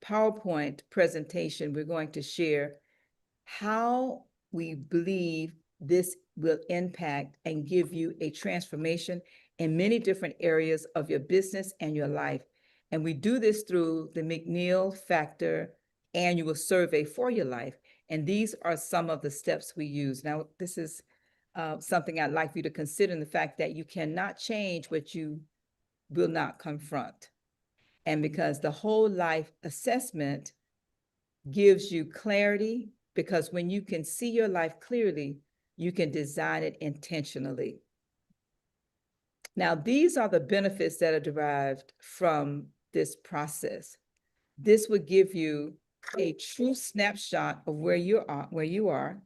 PowerPoint presentation, we're going to share how we believe this will impact and give you a transformation in many different areas of your business and your life. And we do this through the McNeill Factor annual survey for your life. And these are some of the steps we use. Now, this is something I'd like for you to consider, in the fact that you cannot change what you will not confront. And because the whole life assessment gives you clarity, because when you can see your life clearly, you can design it intentionally. Now, these are the benefits that are derived from this process. This would give you a true snapshot of where you are,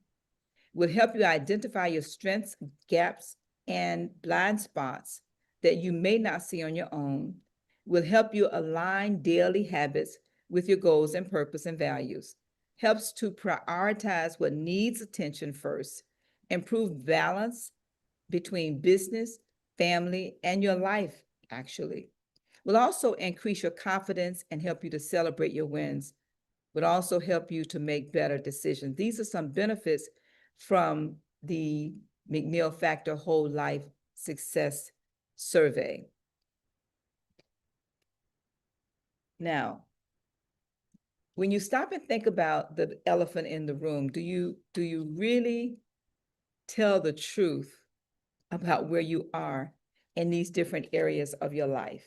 would help you identify your strengths, gaps, and blind spots that you may not see on your own, will help you align daily habits with your goals and purpose and values, helps to prioritize what needs attention first, improve balance between business, family, and your life, actually. Will also increase your confidence and help you to celebrate your wins, would also help you to make better decisions. These are some benefits from the McNeill Factor Whole Life Success Survey. Now, when you stop and think about the elephant in the room, do you really tell the truth about where you are in these different areas of your life?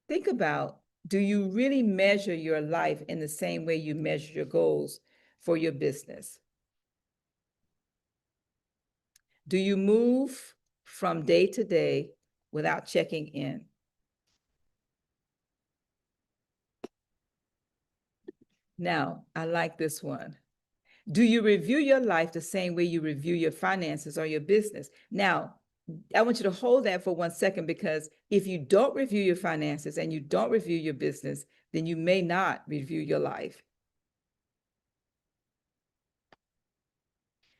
Think about, do you really measure your life in the same way you measure your goals for your business? Do you move from day to day without checking in? Now, I like this one. Do you review your life the same way you review your finances or your business? Now, I want you to hold that for 1 second, because if you don't review your finances and you don't review your business, then you may not review your life.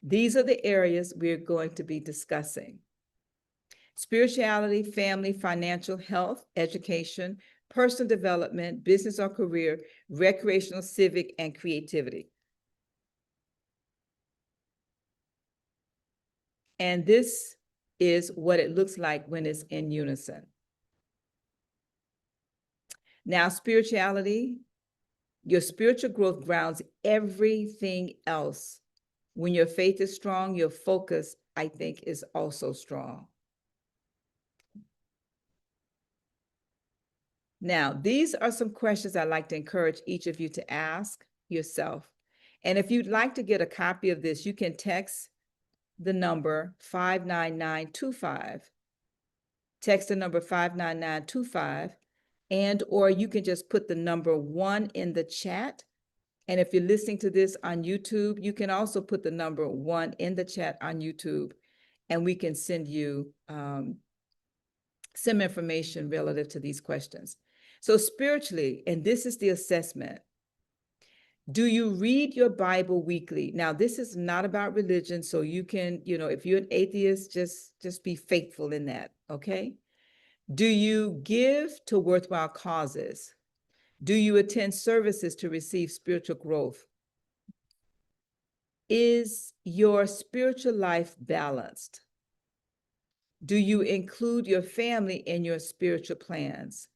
These are the areas we're going to be discussing: spirituality, family, financial, health, education, personal development, business or career, recreational, civic, and creativity. And this is what it looks like when it's in unison. Now, spirituality, your spiritual growth grounds everything else. When your faith is strong, your focus, I think, is also strong. Now, these are some questions I'd like to encourage each of you to ask yourself. And if you'd like to get a copy of this, you can text the number 59925. Text the number 59925, or you can just put the number 1 in the chat. And if you're listening to this on YouTube, you can also put the number 1 in the chat on YouTube, and we can send you some information relative to these questions. So spiritually, and this is the assessment: do you read your Bible weekly? Now, this is not about religion, so you can, if you're an atheist, just be faithful in that, okay? Do you give to worthwhile causes? Do you attend services to receive spiritual growth? Is your spiritual life balanced? Do you include your family in your spiritual plans?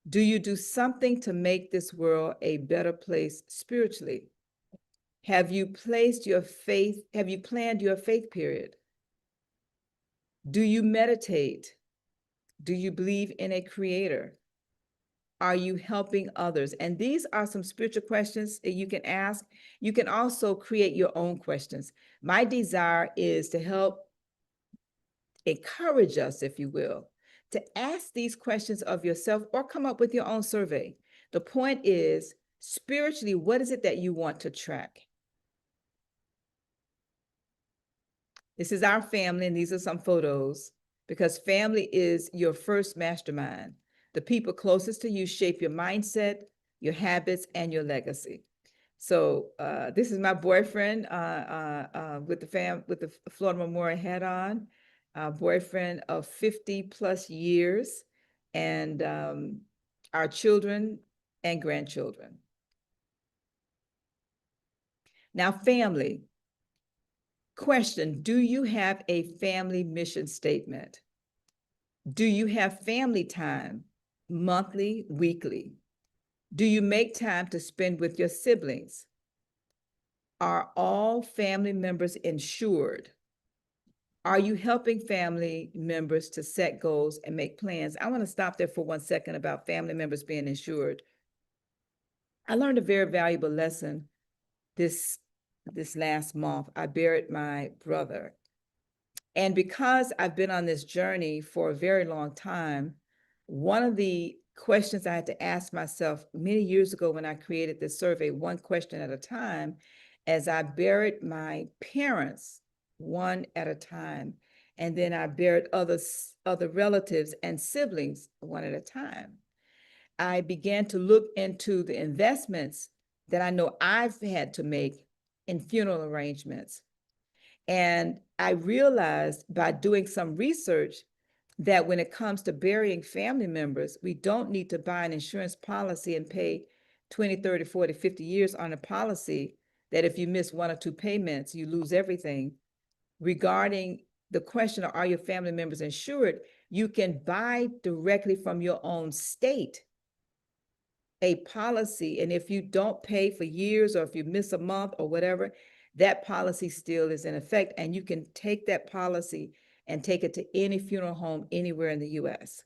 Do you do something to make this world a better place spiritually? Have you planned your faith period? Do you meditate? Do you believe in a creator? Are you helping others? And these are some spiritual questions that you can ask. You can also create your own questions. My desire is to help encourage us, if you will, to ask these questions of yourself or come up with your own survey. The point is, spiritually, what is it that you want to track? This is our family, and these are some photos, because family is your first mastermind. The people closest to you shape your mindset, your habits, and your legacy. So this is my boyfriend with the Florida Memorial hat on, boyfriend of 50 plus years. and our children and grandchildren. Now, family. Question, do you have a family mission statement? Do you have family time, monthly, weekly? Do you make time to spend with your siblings? Are all family members insured? Are you helping family members to set goals and make plans? I want to stop there for 1 second about family members being insured. I learned a very valuable lesson this last month. I buried my brother. And because I've been on this journey for a very long time, one of the questions I had to ask myself many years ago when I created this survey, one question at a time, as I buried my parents one at a time, and then I buried other relatives and siblings one at a time. I began to look into the investments that I know I've had to make in funeral arrangements. And I realized by doing some research that when it comes to burying family members, we don't need to buy an insurance policy and pay 20, 30, 40, 50 years on a policy that if you miss 1 or 2 payments, you lose everything. Regarding the question of are your family members insured, you can buy directly from your own state a policy. And if you don't pay for years, or if you miss a month or whatever, that policy still is in effect. And you can take that policy and take it to any funeral home anywhere in the US.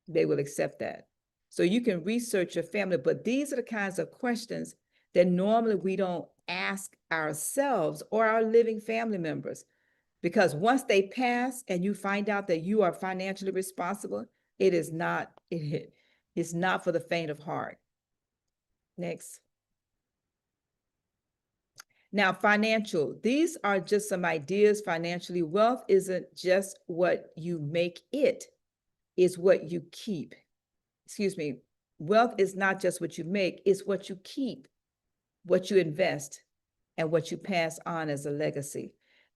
They will accept that. So you can research your family, but these are the kinds of questions that normally we don't ask ourselves or our living family members. Because once they pass and you find out that you are financially responsible, it's not for the faint of heart. Next. Now, financial, these are just some ideas financially. Wealth isn't just what you make, it is what you keep. Excuse me. Wealth is not just what you make, it's what you keep, what you invest, and what you pass on as a legacy.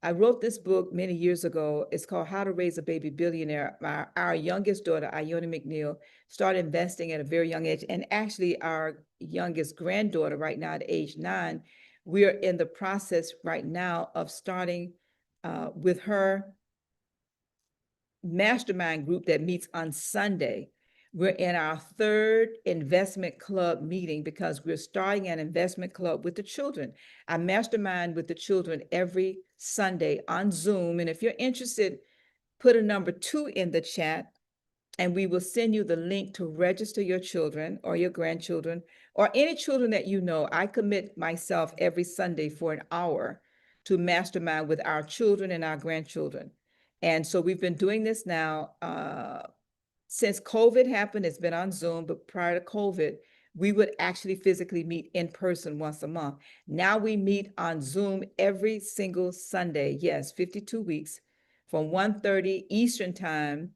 I wrote this book many years ago. It's called How to Raise a Baby Billionaire. Our youngest daughter, Iona McNeill, started investing at a very young age. And actually, our youngest granddaughter right now at age 9, we are in the process right now of starting with her mastermind group that meets on Sunday. We're in our 3rd investment club meeting because we're starting an investment club with the children. I mastermind with the children every Sunday on Zoom. And if you're interested, put a number 2 in the chat and we will send you the link to register your children or your grandchildren or any children that you know. I commit myself every Sunday for an hour to mastermind with our children and our grandchildren. And so we've been doing this now since COVID happened. It's been on Zoom, but prior to COVID, we would actually physically meet in person once a month. Now we meet on Zoom every single Sunday. Yes, 52 weeks from 1:30 Eastern time.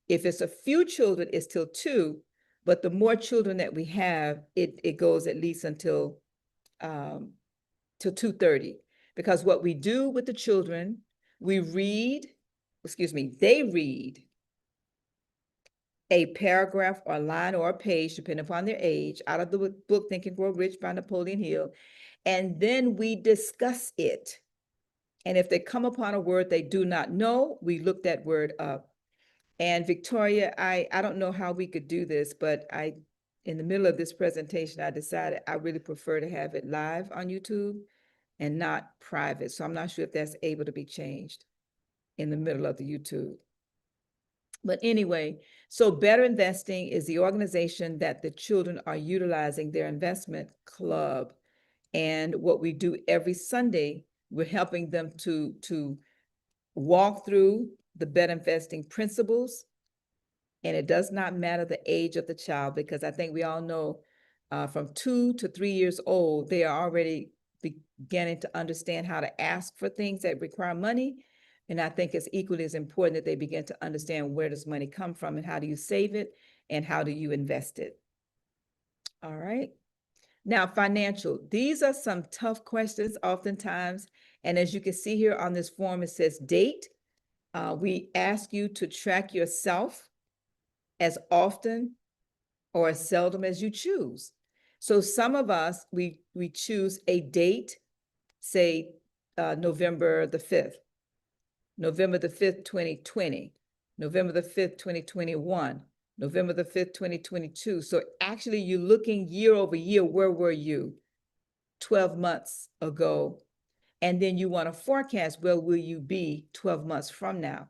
If it's a few children, it's till 2, but the more children that we have, it goes at least until till 2:30. Because what we do with the children, they read a paragraph or a line or a page, depending upon their age, out of the book Think and Grow Rich by Napoleon Hill, and then we discuss it. And if they come upon a word they do not know, we look that word up. And Victoria, I don't know how we could do this, but in the middle of this presentation, I decided I really prefer to have it live on YouTube and not private. So I'm not sure if that's able to be changed in the middle of the YouTube. But anyway, so Better Investing is the organization that the children are utilizing, their investment club. And what we do every Sunday, we're helping them to walk through the better investing principles. And it does not matter the age of the child, because I think we all know from 2 to 3 years old, they are already beginning to understand how to ask for things that require money. And I think it's equally as important that they begin to understand where does money come from and how do you save it and how do you invest it. All right. Now, financial. These are some tough questions oftentimes. And as you can see here on this form, it says date. We ask you to track yourself as often or as seldom as you choose. So some of us, we choose a date, say November the 5th, November the 5th, 2020, November the 5th, 2021, November the 5th, 2022. So actually you're looking year over year, where were you 12 months ago? And then you want to forecast, where will you be 12 months from now?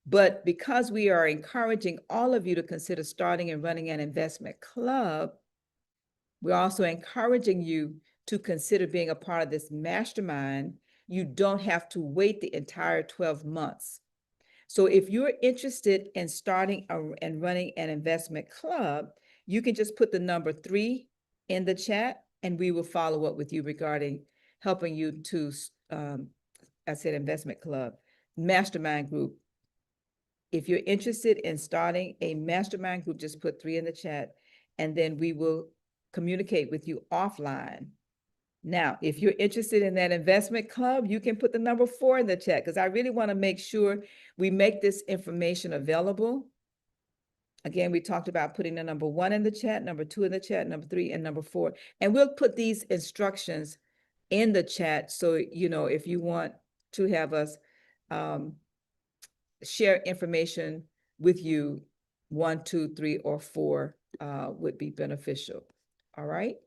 But because we are encouraging all of you to consider starting and running an investment club, we're also encouraging you to consider being a part of this mastermind. You don't have to wait the entire 12 months. So if you're interested in starting and running an investment club, you can just put the number 3 in the chat and we will follow up with you regarding helping you to, I said investment club, mastermind group. If you're interested in starting a mastermind group, just put 3 in the chat and then we will communicate with you offline. Now, if you're interested in that investment club, you can put the number 4 in the chat because I really want to make sure we make this information available. Again, we talked about putting the number 1 in the chat, number 2 in the chat, number 3, and number 4. And we'll put these instructions in the chat. So, you know, if you want to have us share information with you, 1, 2, 3, or 4 would be beneficial. All right.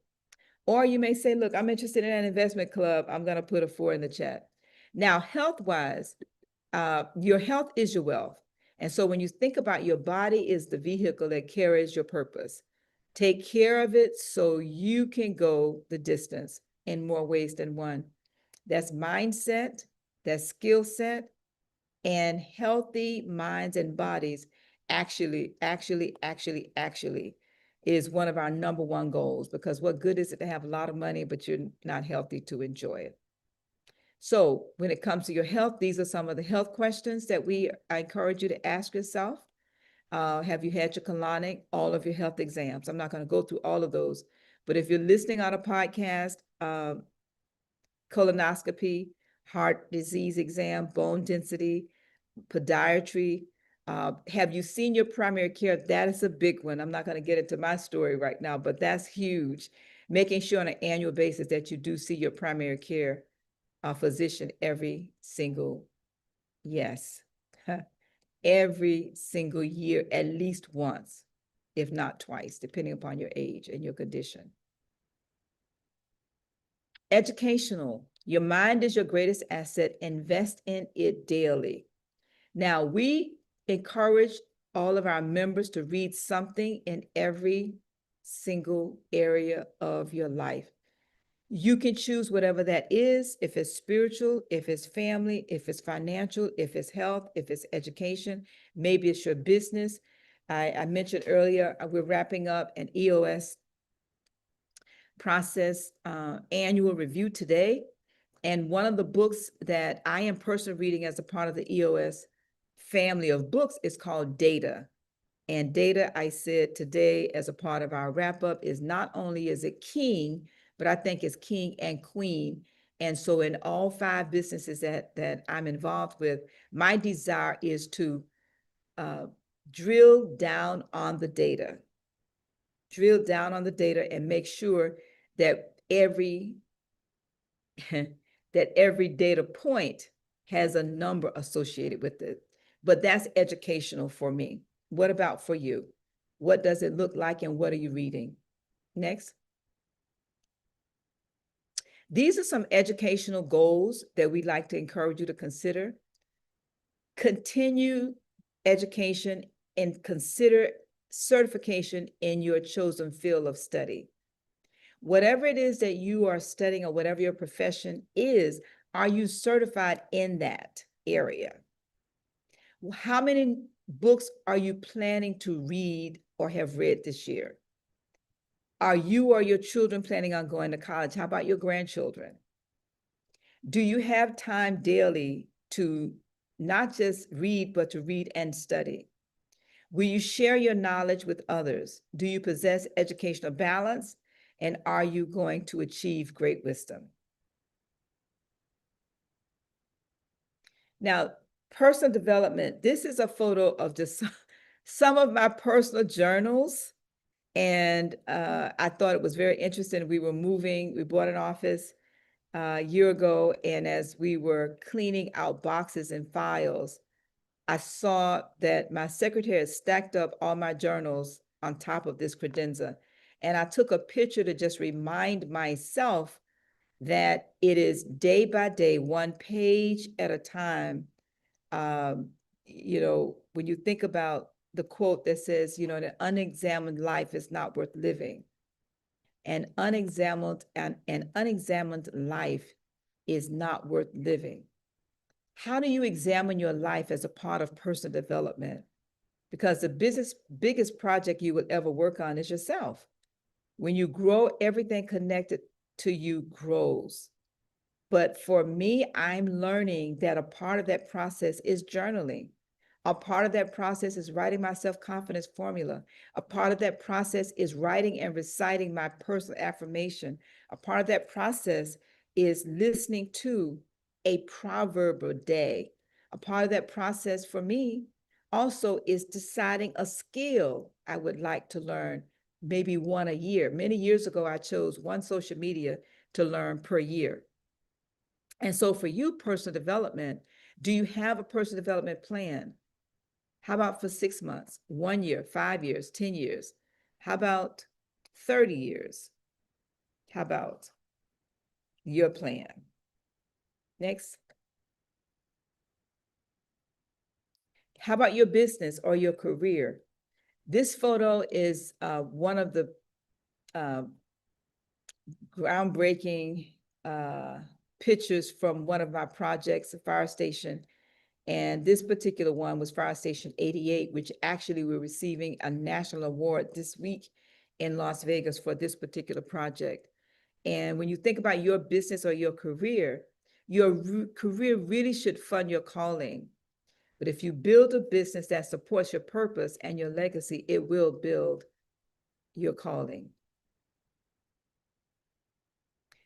Or you may say, look, I'm interested in an investment club. I'm going to put a 4 in the chat. Now, health-wise, your health is your wealth. And so when you think about your body is the vehicle that carries your purpose. Take care of it so you can go the distance in more ways than one. That's mindset, that's skill set, and healthy minds and bodies actually is one of our number 1 goals, because what good is it to have a lot of money, but you're not healthy to enjoy it? So when it comes to your health, these are some of the health questions that I encourage you to ask yourself. Have you had your colonic, all of your health exams? I'm not going to go through all of those, but if you're listening on a podcast, colonoscopy, heart disease exam, bone density, podiatry, have you seen your primary care? That is a big one. I'm not going to get into my story right now, but that's huge. Making sure on an annual basis that you do see your primary care physician every single, yes, every single year, at least once, if not twice, depending upon your age and your condition. Educational. Your mind is your greatest asset. Invest in it daily. Now, we encourage all of our members to read something in every single area of your life. You can choose whatever that is, if it's spiritual, if it's family, if it's financial, if it's health, if it's education, maybe it's your business. I mentioned earlier, we're wrapping up an EOS process annual review today. And one of the books that I am personally reading as a part of the EOS family of books is called Data. And Data, I said today as a part of our wrap up, is not only is it king, but I think it's king and queen. And so in all 5 businesses that I'm involved with, my desire is to drill down on the data, and make sure that every data point has a number associated with it. But that's educational for me. What about for you? What does it look like and what are you reading? Next. These are some educational goals that we'd like to encourage you to consider. Continue education and consider certification in your chosen field of study. Whatever it is that you are studying or whatever your profession is, are you certified in that area? How many books are you planning to read or have read this year? Are you or your children planning on going to college? How about your grandchildren? Do you have time daily to not just read, but to read and study? Will you share your knowledge with others? Do you possess educational balance? And are you going to achieve great wisdom? Now, personal development, this is a photo of just some of my personal journals. And I thought it was very interesting. We bought an office a year ago, and as we were cleaning out boxes and files, I saw that my secretary had stacked up all my journals on top of this credenza. And I took a picture to just remind myself that it is day by day, one page at a time. When you think about the quote that says, an unexamined life is not worth living. An unexamined life is not worth living. How do you examine your life as a part of personal development? Because the biggest project you will ever work on is yourself. When you grow, everything connected to you grows. But for me, I'm learning that a part of that process is journaling. A part of that process is writing my self-confidence formula. A part of that process is writing and reciting my personal affirmation. A part of that process is listening to a proverb a day. A part of that process for me also is deciding a skill I would like to learn, maybe one a year. Many years ago, I chose one social media to learn per year. And so for you, personal development, do you have a personal development plan? How about for 6 months, 1 year, 5 years, 10 years? How about 30 years? How about your plan? Next. How about your business or your career? This photo is one of the groundbreaking pictures from one of my projects, a fire station. And this particular one was Fire Station 88, which actually we're receiving a national award this week in Las Vegas for this particular project. And when you think about your business or your career really should fund your calling. But if you build a business that supports your purpose and your legacy, it will build your calling.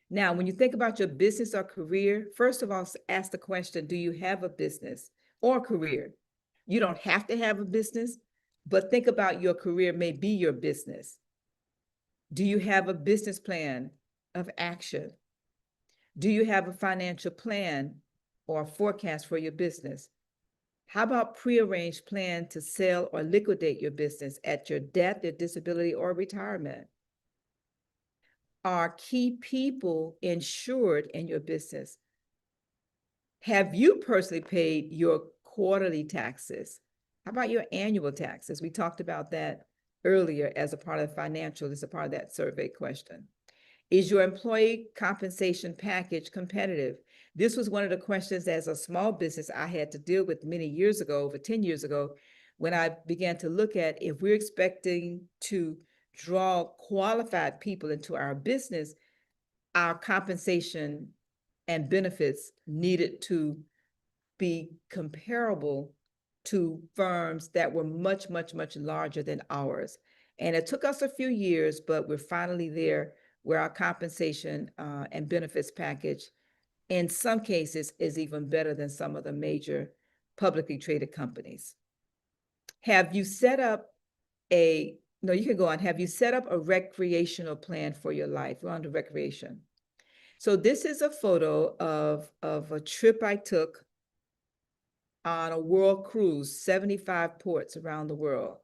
Now, when you think about your business or career, first of all, ask the question, do you have a business or career? You don't have to have a business, but think about your career may be your business. Do you have a business plan of action? Do you have a financial plan or a forecast for your business? How about prearranged plan to sell or liquidate your business at your death, your disability, or retirement? Are key people insured in your business? Have you personally paid your quarterly taxes? How about your annual taxes? We talked about that earlier as a part of financial, as a part of that survey question. Is your employee compensation package competitive? This was one of the questions as a small business I had to deal with many years ago, over 10 years ago, when I began to look at if we're expecting to draw qualified people into our business, our compensation and benefits needed to be comparable to firms that were much, much, much larger than ours. And it took us a few years, but we're finally there where our compensation and benefits package, in some cases, is even better than some of the major publicly traded companies. Have you set up you can go on. Have you set up a recreational plan for your life? We're on to recreation. So this is a photo of a trip I took on a world cruise, 75 ports around the world,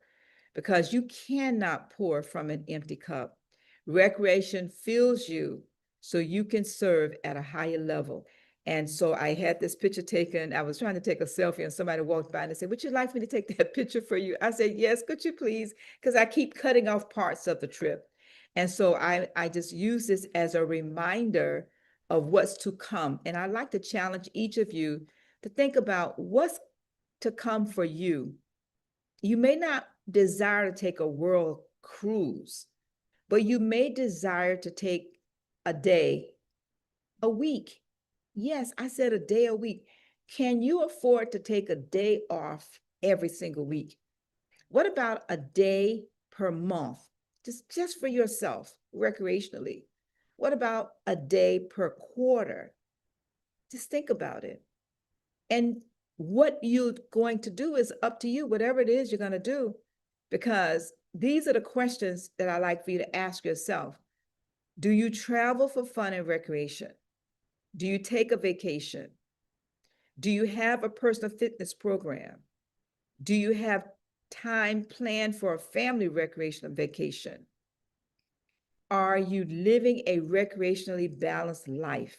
because you cannot pour from an empty cup. Recreation fills you so you can serve at a higher level. And so I had this picture taken. I was trying to take a selfie and somebody walked by and they said, would you like me to take that picture for you? I said, yes, could you please? Because I keep cutting off parts of the trip. And so I just use this as a reminder of what's to come. And I'd like to challenge each of you to think about what's to come for you. You may not desire to take a world cruise, but you may desire to take a day, a week. Yes, I said a day a week. Can you afford to take a day off every single week? What about a day per month, just for yourself, recreationally? What about a day per quarter? Just think about it. And what you're going to do is up to you, whatever it is you're going to do, because these are the questions that I like for you to ask yourself. Do you travel for fun and recreation? Do you take a vacation? Do you have a personal fitness program? Do you have time planned for a family recreational vacation? Are you living a recreationally balanced life?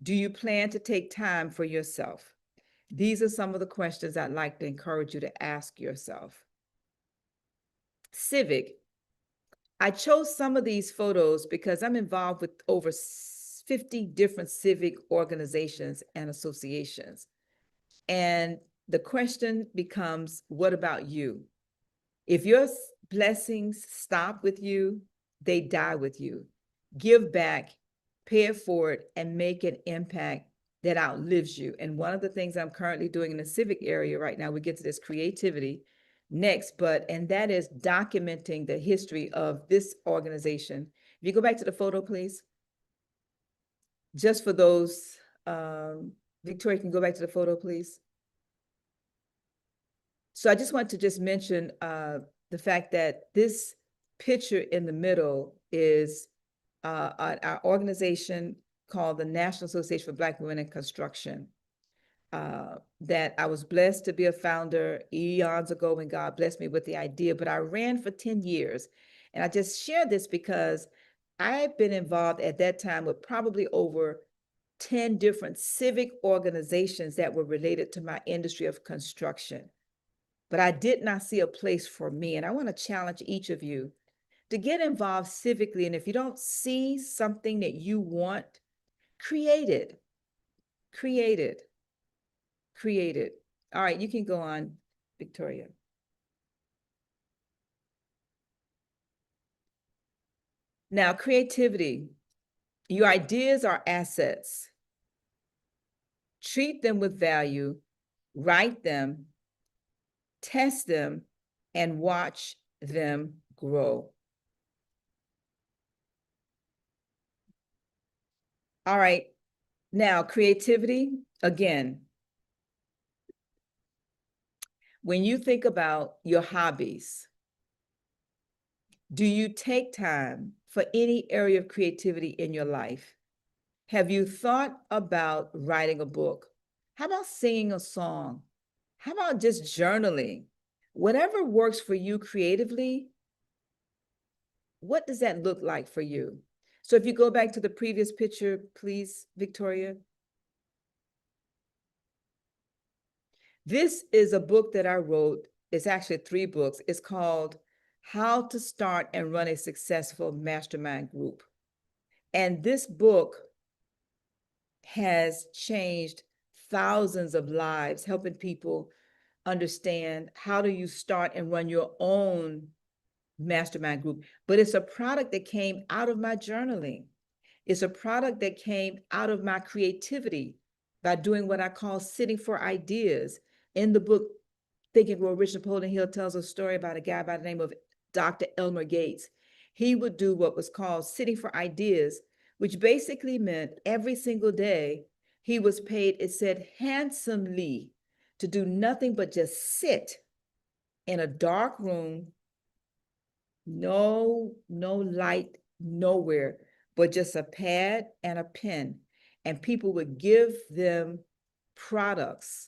Do you plan to take time for yourself? These are some of the questions I'd like to encourage you to ask yourself. Civic. I chose some of these photos because I'm involved with over 50 different civic organizations and associations. And the question becomes, what about you? If your blessings stop with you, they die with you. Give back, pay it forward, and make an impact that outlives you. And one of the things I'm currently doing in the civic area right now, we get to this creativity next, and that is documenting the history of this organization. If you go back to the photo, please. Just for those, Victoria, can go back to the photo, please. So I just want to just mention the fact that this picture in the middle is our organization called the National Association for Black Women in Construction, that I was blessed to be a founder eons ago when God blessed me with the idea, but I ran for 10 years. And I just share this because I've been involved at that time with probably over 10 different civic organizations that were related to my industry of construction. But I did not see a place for me. And I want to challenge each of you to get involved civically. And if you don't see something that you want, create it. Create it. Create it. All right, you can go on, Victoria. Now, creativity. Your ideas are assets. Treat them with value, write them, test them, and watch them grow. All right, now creativity, again, when you think about your hobbies, do you take time for any area of creativity in your life? Have you thought about writing a book? How about singing a song? How about just journaling? Whatever works for you creatively, what does that look like for you? So if you go back to the previous picture, please, Victoria. This is a book that I wrote. It's actually 3 books. It's called How to Start and Run a Successful Mastermind Group. And this book has changed thousands of lives, helping people understand how do you start and run your own mastermind group. But it's a product that came out of my journaling. It's a product that came out of my creativity by doing what I call sitting for ideas. In the book, Think and Grow Rich, Napoleon Hill tells a story about a guy by the name of Dr. Elmer Gates. He would do what was called sitting for ideas, which basically meant every single day he was paid, it said, handsomely, to do nothing but just sit in a dark room, no light nowhere, but just a pad and a pen. And people would give them products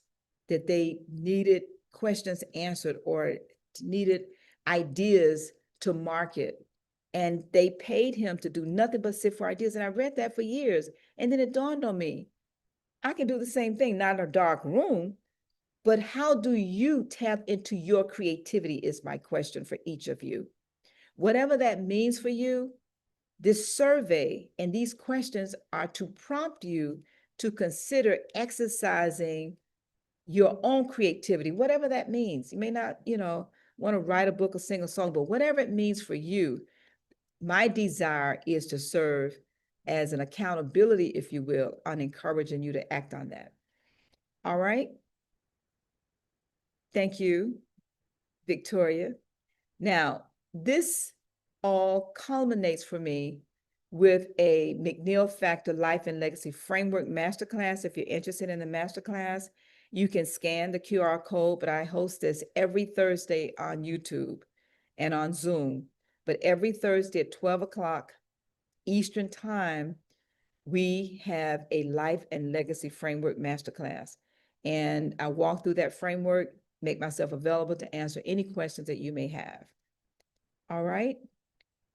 that they needed questions answered or needed ideas to market. And they paid him to do nothing but sit for ideas. And I read that for years. And then it dawned on me, I can do the same thing, not in a dark room, but how do you tap into your creativity is my question for each of you. Whatever that means for you, this survey and these questions are to prompt you to consider exercising your own creativity, whatever that means. You may not, want to write a book or sing a song, but whatever it means for you, my desire is to serve as an accountability, if you will, on encouraging you to act on that. All right. Thank you, Victoria. Now, this all culminates for me with a McNeill Factor Life and Legacy Framework Masterclass. If you're interested in the masterclass, You can scan the QR code, but I host this every Thursday on YouTube and on Zoom. But every Thursday at 12 o'clock Eastern Time, we have a Life and Legacy Framework Masterclass. And I walk through that framework, make myself available to answer any questions that you may have. All right.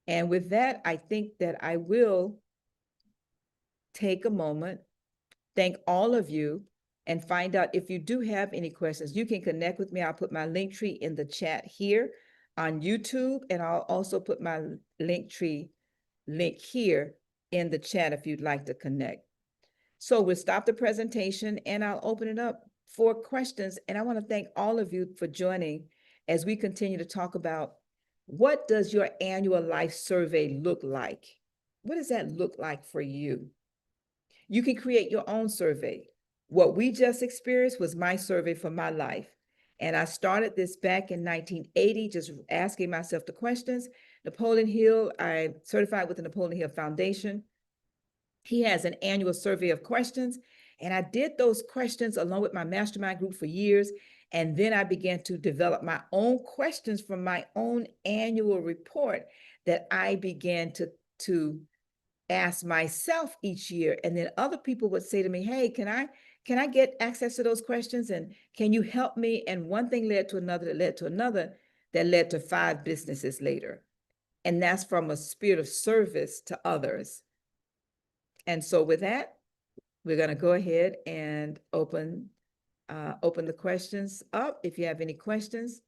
And with that, I think that I will take a moment, thank all of you, and find out if you do have any questions. You can connect with me. I'll put my link tree in the chat here on YouTube, and I'll also put my link tree link here in the chat if you'd like to connect. So we'll stop the presentation and I'll open it up for questions. And I want to thank all of you for joining as we continue to talk about what does your annual life survey look like? What does that look like for you? You can create your own survey. What we just experienced was my survey for my life. And I started this back in 1980, just asking myself the questions. Napoleon Hill, I'm certified with the Napoleon Hill Foundation. He has an annual survey of questions. And I did those questions along with my mastermind group for years. And then I began to develop my own questions from my own annual report that I began to ask myself each year. And then other people would say to me, hey, can I get access to those questions? And can you help me? And one thing led to another, that led to another, that led to 5 businesses later. And that's from a spirit of service to others. And so with that, we're going to go ahead and open the questions up. If you have any questions,